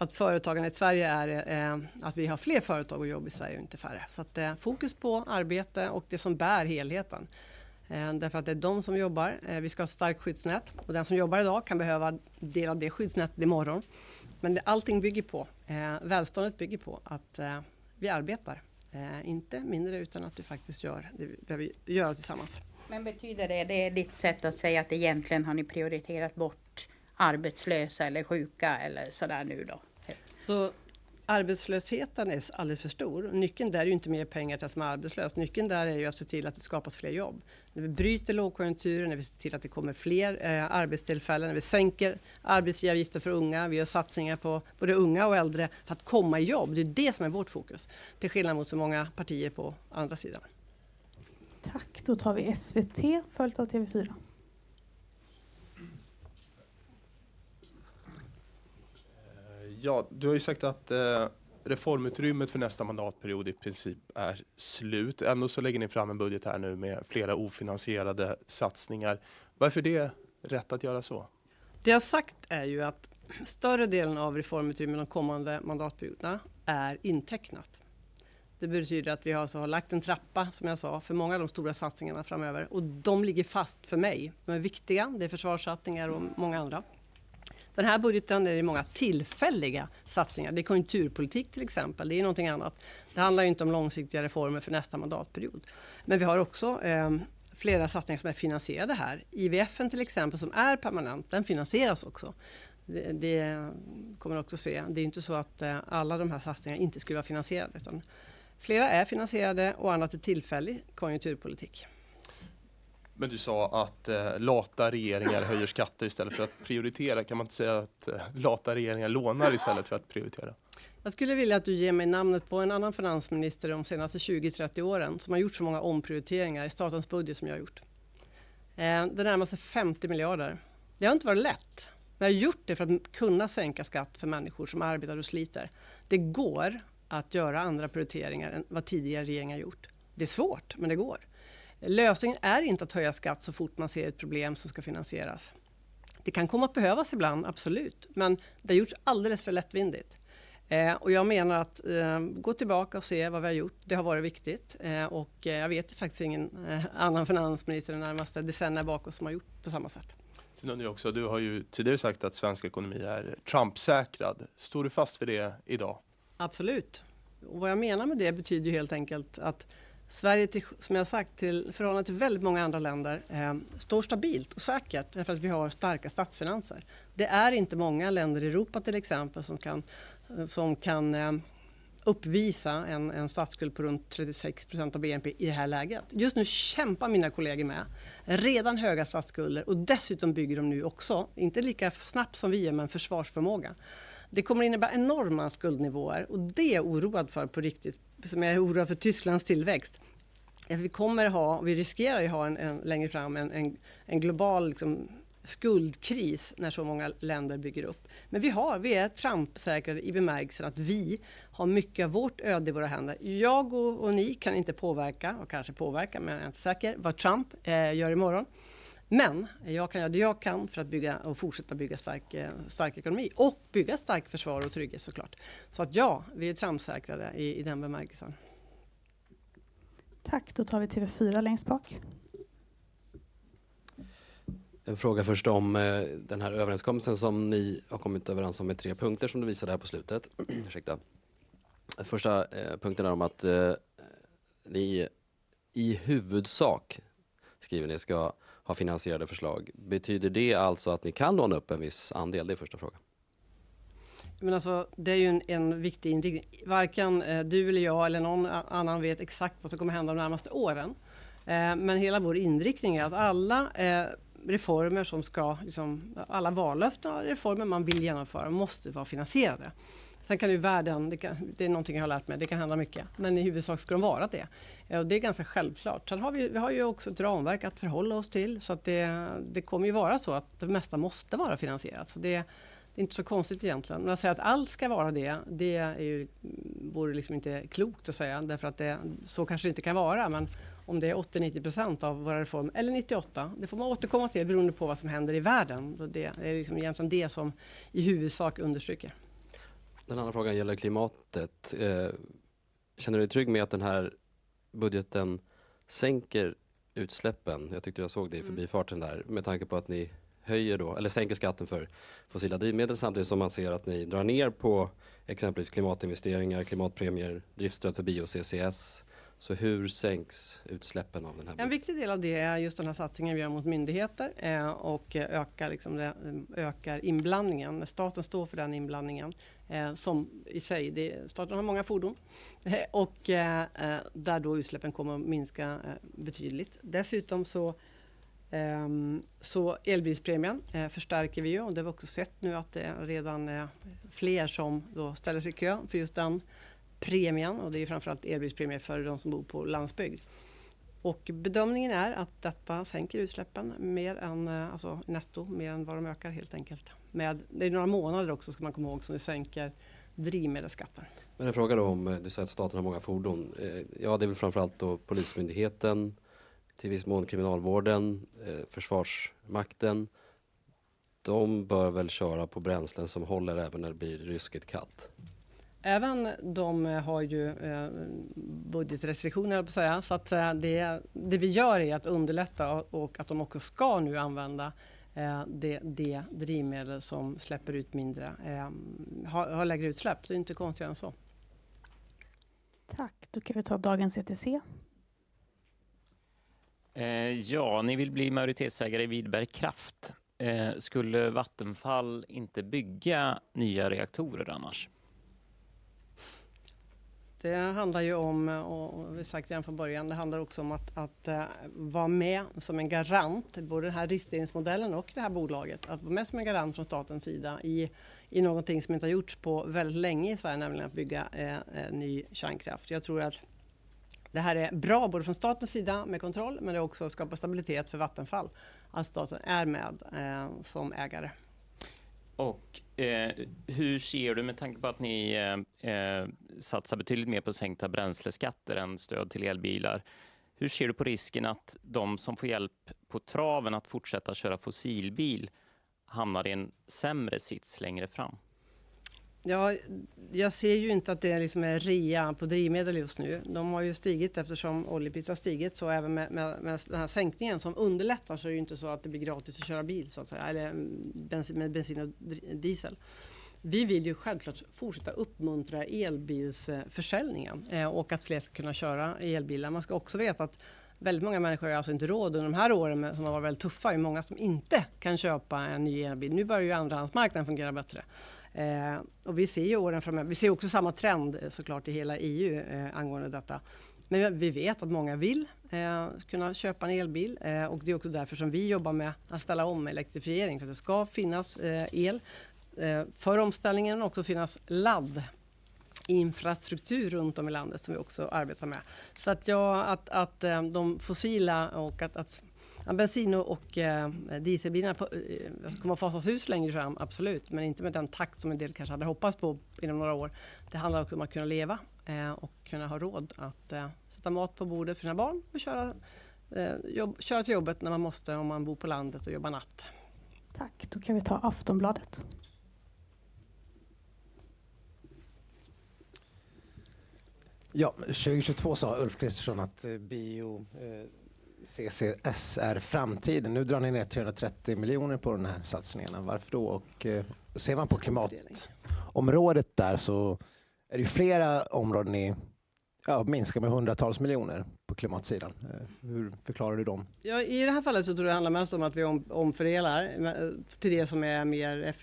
Att företagen i Sverige är att vi har fler företag och jobb i Sverige och inte färre. Så att fokus på arbete och det som bär helheten. Därför att det är de som jobbar. Vi ska ha ett starkt skyddsnät. Och den som jobbar idag kan behöva del av det skyddsnätet imorgon. Men allting bygger på, välståndet bygger på att vi arbetar. Inte mindre utan att vi faktiskt gör det vi gör tillsammans.
Men betyder det är ditt sätt att säga att egentligen har ni prioriterat bort arbetslösa eller sjuka eller sådär nu då?
Så arbetslösheten är alldeles för stor. Nyckeln där är ju inte mer pengar till att som är arbetslös. Nyckeln där är ju att se till att det skapas fler jobb. När vi bryter lågkonjunkturen, när vi ser till att det kommer fler arbetstillfällen, när vi sänker arbetsgivaravgifter för unga, vi gör satsningar på både unga och äldre för att komma i jobb. Det är det som är vårt fokus. Till skillnad mot så många partier på andra sidan.
Tack, då tar vi SVT följt av TV4.
Ja, du har ju sagt att reformutrymmet för nästa mandatperiod i princip är slut. Ändå så lägger ni fram en budget här nu med flera ofinansierade satsningar. Varför är det rätt att göra så?
Det jag sagt är ju att större delen av reformutrymmet de kommande mandatperioderna är intecknat. Det betyder att vi har lagt en trappa, som jag sa, för många av de stora satsningarna framöver. Och de ligger fast för mig. De är viktiga, det är försvarssatsningar och många andra. Den här budgeten är det många tillfälliga satsningar. Det är konjunkturpolitik till exempel, det är någonting annat. Det handlar ju inte om långsiktiga reformer för nästa mandatperiod. Men vi har också flera satsningar som är finansierade här. IVF:en till exempel som är permanent, den finansieras också. Det kommer också se. Det är inte så att alla de här satsningarna inte skulle vara finansierade. Utan flera är finansierade och annat är tillfällig konjunkturpolitik.
Men du sa att lata regeringar höjer skatter istället för att prioritera. Kan man inte säga att lata regeringar lånar istället för att prioritera?
Jag skulle vilja att du ger mig namnet på en annan finansminister de senaste 20-30 åren som har gjort så många omprioriteringar i statens budget som jag har gjort. Det närmar sig 50 miljarder. Det har inte varit lätt. Men jag har gjort det för att kunna sänka skatt för människor som arbetar och sliter. Det går att göra andra prioriteringar än vad tidigare regeringar har gjort. Det är svårt, men det går. Lösningen är inte att höja skatt så fort man ser ett problem som ska finansieras. Det kan komma att behövas ibland, absolut. Men det har gjorts alldeles för lättvindigt. Och jag menar att gå tillbaka och se vad vi har gjort. Det har varit viktigt. Och jag vet faktiskt ingen annan finansminister den närmaste decennier bakåt som har gjort på samma sätt.
Sen undrar jag också, du har ju tidigare sagt att svensk ekonomi är Trump-säkrad. Står du fast vid det idag?
Absolut. Och vad jag menar med det betyder ju helt enkelt att Sverige, som jag sagt, till förhållande till väldigt många andra länder står stabilt och säkert därför att vi har starka statsfinanser. Det är inte många länder i Europa till exempel som kan uppvisa en statsskuld på runt 36% av BNP i det här läget. Just nu kämpar mina kollegor med redan höga statsskulder och dessutom bygger de nu också, inte lika snabbt som vi gör, men försvarsförmåga. Det kommer innebära enorma skuldnivåer och det är jag oroad för på riktigt, som jag är oroad för Tysklands tillväxt. Vi riskerar att ha längre fram en global skuldkris när så många länder bygger upp. Men vi är Trump-säkrade i bemärkelsen att vi har mycket av vårt öde i våra händer. Jag och ni kan inte påverka, och kanske påverka, men jag är inte säker, vad Trump gör imorgon. Men jag kan göra det jag kan för att bygga och fortsätta bygga stark ekonomi och bygga stark försvar och trygghet såklart. Så att ja, vi är Trump-säkrade i den bemärkelsen.
Tack, då tar vi TV4 längst bak.
En fråga först om den här överenskommelsen som ni har kommit överens om med 3 punkter som du visade här på slutet. Ursäkta. Första punkten är om att ni i huvudsak, skriver ni, ska ha finansierade förslag. Betyder det alltså att ni kan låna upp en viss andel? Det är första frågan.
Men alltså, det är ju en viktig inriktning. Varken du eller jag eller någon annan vet exakt vad som kommer hända de närmaste åren. Men hela vår inriktning är att alla reformer som ska, alla vallöften och reformer man vill genomföra måste vara finansierade. Sen kan ju världen, det är någonting jag har lärt mig, det kan hända mycket. Men i huvudsak ska de vara det. Och det är ganska självklart. Sen vi har ju också ett ramverk att förhålla oss till. Så att det kommer ju vara så att det mesta måste vara finansierat. Så det är inte så konstigt egentligen. Men att säga att allt ska vara det är ju, vore inte klokt att säga. Därför att så kanske det inte kan vara. Men om det är 80-90% av våra reformer, eller 98%, det får man återkomma till beroende på vad som händer i världen. Det är egentligen det som i huvudsak understryker.
Den andra frågan gäller klimatet. Känner du dig trygg med att den här budgeten sänker utsläppen? Jag tyckte jag såg det i förbifarten där, med tanke på att ni sänker skatten för fossila drivmedel samtidigt som man ser att ni drar ner på exempelvis klimatinvesteringar, klimatpremier, driftstöd för bio-CCS. Så hur sänks utsläppen av den här budgeten?
En viktig del av det är just den här satsningen vi gör mot myndigheter och ökar inblandningen. Staten står för den inblandningen som i sig, staten har många fordon och där då utsläppen kommer att minska betydligt. Dessutom så elbilspremien förstärker vi ju, och det har vi också sett nu att det redan är fler som då ställer sig i kö för just den premien, och det är framförallt elbilspremier för de som bor på landsbygd. Och bedömningen är att detta sänker utsläppen mer än, netto, mer än vad de ökar helt enkelt. Det är några månader också, ska man komma ihåg, som det sänker drivmedelsskatten.
Men en fråga då om, du säger att staten har många fordon. Ja, det är väl framförallt då Polismyndigheten, till viss mån kriminalvården, Försvarsmakten. De bör väl köra på bränslen som håller även när det blir ruskigt kallt?
Även de har ju budgetrestriktioner, på att säga, så att det vi gör är att underlätta och att de också ska nu använda det drivmedel som släpper ut mindre, har lägre utsläpp. Det är inte konstigare än så.
Tack, då kan vi ta dagens ETC.
Ja, ni vill bli majoritetsägare i Vidberg Kraft. Skulle Vattenfall inte bygga nya reaktorer annars?
Det handlar ju om, och vi har sagt redan från början, det handlar också om att vara med som en garant, både den här riskdelningsmodellen och det här bolaget, att vara med som en garant från statens sida i någonting som inte har gjorts på väldigt länge i Sverige, nämligen att bygga ny kärnkraft. Jag tror att det här är bra både från statens sida med kontroll, men det också skapar stabilitet för Vattenfall, att staten är med som ägare.
Och hur ser du, med tanke på att ni satsar betydligt mer på sänkta bränsleskatter än stöd till elbilar, hur ser du på risken att de som får hjälp på traven att fortsätta köra fossilbil hamnar i en sämre sits längre fram?
Ja, jag ser ju inte att det liksom är rea på drivmedel just nu. De har ju stigit eftersom oljepriset har stigit, så även med den här sänkningen som underlättar så är det ju inte så att det blir gratis att köra bil så att säga, eller med bensin och diesel. Vi vill ju självklart fortsätta uppmuntra elbilsförsäljningen och att fler ska kunna köra elbilar. Man ska också veta att väldigt många människor har alltså inte råd under de här åren som har varit väldigt tuffa. Det är många som inte kan köpa en ny elbil. Nu börjar ju andrahandsmarknaden fungera bättre. Och vi ser ju åren framöver. Vi ser också samma trend såklart i hela EU angående detta. Men vi vet att många vill kunna köpa en elbil och det är också därför som vi jobbar med att ställa om elektrifiering. För att det ska finnas el för omställningen och också finnas laddinfrastruktur runt om i landet som vi också arbetar med. Så att de fossila och att bensin och dieselbilarna kommer att fasas ut längre fram, absolut. Men inte med den takt som en del kanske hade hoppats på inom några år. Det handlar också om att kunna leva och kunna ha råd att sätta mat på bordet för sina barn och köra till jobbet när man måste om man bor på landet och jobbar natt.
Tack, då kan vi ta Aftonbladet.
Ja, 2022 sa Ulf Kristersson att CCS är framtiden. Nu drar ni ner 330 miljoner på den här satsningarna. Varför då? Och ser man på klimatområdet där så är det ju flera områden ni minskar med hundratals miljoner på klimatsidan. Hur förklarar du dem?
Ja, i det här fallet så tror jag det handlar mest om att vi omfördelar till det som är mer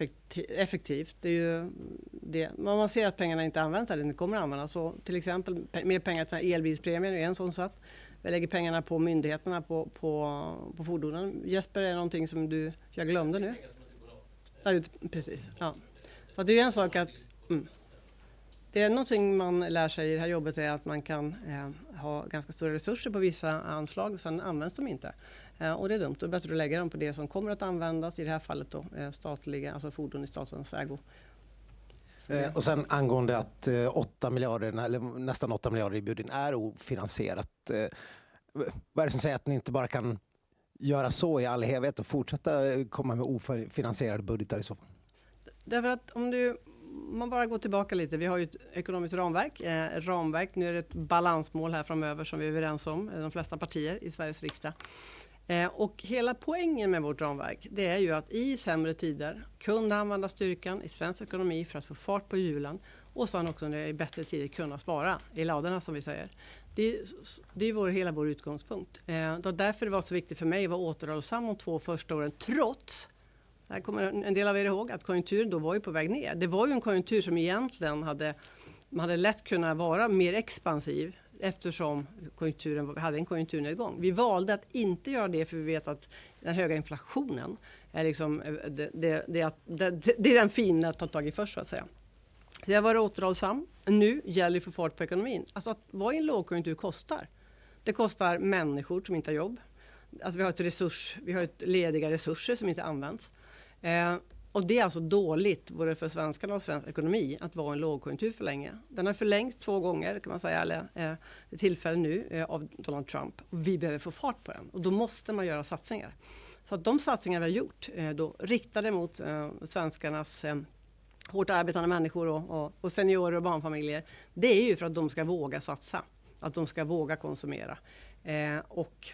effektivt. Det är ju det. Man ser att pengarna inte används eller inte kommer att användas. Så till exempel mer pengar till elbilspremien är en sån sak. Vi lägger pengarna på myndigheterna på fordonen. Jesper, är det någonting som jag glömde nu? Ja, precis. Ja. För det är en sak att det är någonting man lär sig i det här jobbet är att man kan ha ganska stora resurser på vissa anslag och sen används de inte. Och det är dumt. Då är det bättre att lägga dem på det som kommer att användas, i det här fallet då statliga, alltså fordon i statens ägo.
Och sen angående att 8 miljarder, eller nästan 8 miljarder i budgeten är ofinansierat. Vad är det som säger att ni inte bara kan göra så i all evighet och fortsätta komma med ofinansierade budgetar i så fall?
Därför att om man bara går tillbaka lite. Vi har ju ett ekonomiskt ramverk. Nu är det ett balansmål här framöver som vi är överens om, de flesta partier i Sveriges riksdag. Och hela poängen med vårt ramverk, det är ju att i sämre tider kunna använda styrkan i svensk ekonomi för att få fart på hjulen och sen också när det är bättre tider kunna spara i ladorna som vi säger. Det är hela vår utgångspunkt. Därför det var så viktigt för mig att vara återhållsam de 2 första åren trots. Här kommer en del av er ihåg att konjunkturen då var ju på väg ner. Det var ju en konjunktur som egentligen man hade lätt kunnat vara mer expansiv eftersom konjunkturen hade en konjunkturnedgång. Vi valde att inte göra det för vi vet att den höga inflationen är liksom, det är den fina att ta tag i först så att säga. Så jag var återhållsam. Nu gäller det för fart på ekonomin. Alltså att vara i en lågkonjunktur kostar. Det kostar människor som inte har jobb. Alltså vi har ett lediga resurser som inte används. Och det är alltså dåligt både för svenskarna och svensk ekonomi att vara en lågkonjunktur för länge. Den har förlängts 2 gånger kan man säga, eller tillfälle nu av Donald Trump. Och vi behöver få fart på den och då måste man göra satsningar. Så att de satsningar vi har gjort då riktade mot svenskarnas hårt arbetande människor och seniorer och barnfamiljer. Det är ju för att de ska våga satsa, att de ska våga konsumera. Och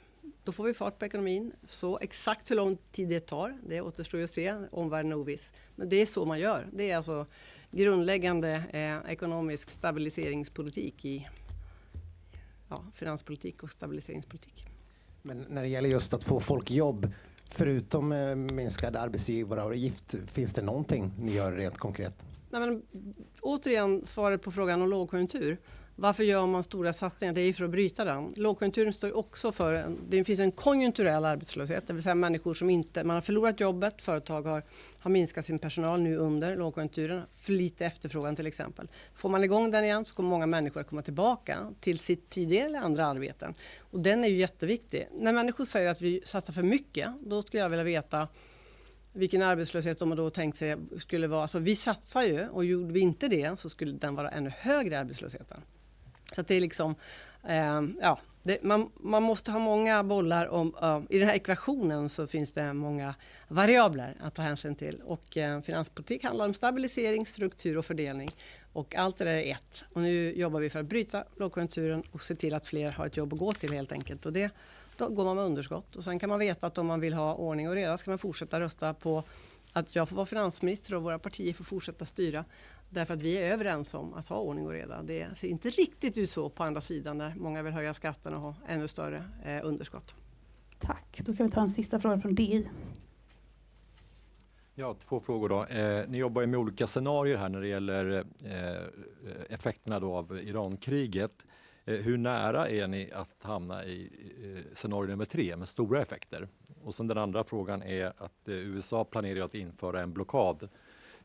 då får vi fart på ekonomin. Så exakt hur lång tid det tar, det återstår ju att se, omvärlden är oviss. Men det är så man gör. Det är alltså grundläggande ekonomisk stabiliseringspolitik i finanspolitik och stabiliseringspolitik.
Men när det gäller just att få folk i jobb, förutom minskad arbetsgivaravgift, finns det någonting ni gör rent konkret?
Nej, men, återigen svaret på frågan om lågkonjunktur. Varför gör man stora satsningar? Det är ju för att bryta den. Lågkonjunkturen står också för, det finns en konjunkturell arbetslöshet, det vill säga människor som man har förlorat jobbet, företag har minskat sin personal nu under lågkonjunkturen, för lite efterfrågan till exempel. Får man igång den igen så kommer många människor komma tillbaka till sitt tidigare eller andra arbeten. Och den är ju jätteviktig. När människor säger att vi satsar för mycket, då skulle jag vilja veta vilken arbetslöshet de då tänkt sig skulle vara. Alltså vi satsar ju och gjorde vi inte det så skulle den vara ännu högre arbetslösheten. Så att det är liksom, man måste ha många bollar. I den här ekvationen så finns det många variabler att ta hänsyn till. Och finanspolitik handlar om stabilisering, struktur och fördelning. Och allt det där är ett. Och nu jobbar vi för att bryta lågkonjunkturen och se till att fler har ett jobb att gå till helt enkelt. Och då går man med underskott. Och sen kan man veta att om man vill ha ordning och reda ska man fortsätta rösta på att jag får vara finansminister och våra partier får fortsätta styra. Därför att vi är överens om att ha ordning och reda. Det ser inte riktigt ut så på andra sidan där många vill höja skatten och ha ännu större underskott.
Tack. Då kan vi ta en sista fråga från DI.
Ja, 2 frågor då. Ni jobbar ju med olika scenarier här när det gäller effekterna då av Irankriget. Hur nära är ni att hamna i scenario nummer 3 med stora effekter? Och sen den andra frågan är att USA planerar att införa en blockad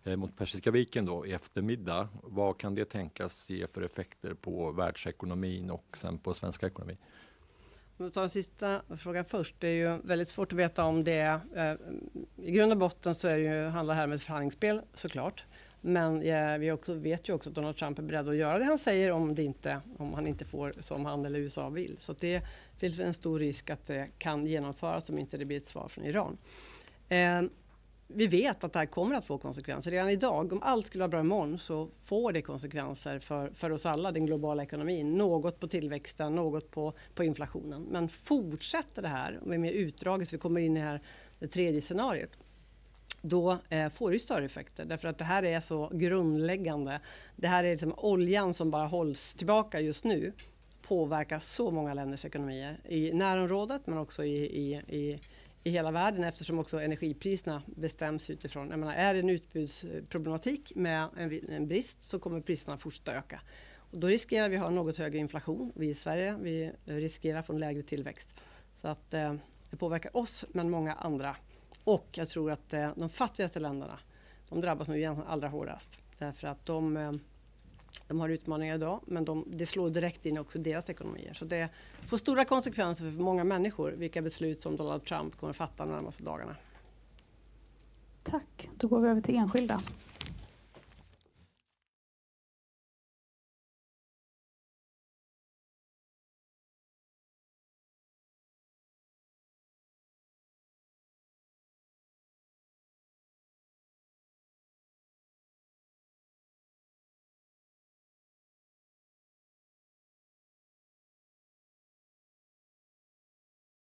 mot Persiska viken då i eftermiddag. Vad kan det tänkas ge för effekter på världsekonomin och sen på svenska ekonomi?
Om vi tar den sista frågan först. Det är ju väldigt svårt att veta om det i grund och botten så handlar det här om ett förhandlingsspel såklart. Men vi vet ju också att Donald Trump är beredd att göra det han säger om han inte får som han eller USA vill. Så det finns en stor risk att det kan genomföras om inte det blir ett svar från Iran. Vi vet att det här kommer att få konsekvenser. Redan idag, om allt skulle vara bra imorgon så får det konsekvenser för oss alla, den globala ekonomin. Något på tillväxten, något på inflationen. Men fortsätter det här, och är mer utdraget så vi kommer in i det tredje scenariot, då får det större effekter. Därför att det här är så grundläggande. Det här är liksom oljan som bara hålls tillbaka just nu. Påverkar så många länders ekonomier. I närområdet men också i hela världen eftersom också energipriserna bestäms utifrån. Jag menar, är det en utbudsproblematik med en brist så kommer priserna fortsätta öka. Och då riskerar vi att ha något högre inflation. Vi i Sverige vi riskerar att få en lägre tillväxt. Så att det påverkar oss men många andra. Och jag tror att de fattigaste länderna de drabbas nu egentligen allra hårdast. Därför att de har utmaningar idag men det slår direkt in också deras ekonomier. Så det får stora konsekvenser för många människor vilka beslut som Donald Trump kommer att fatta de närmaste dagarna.
Tack. Då går vi över till enskilda.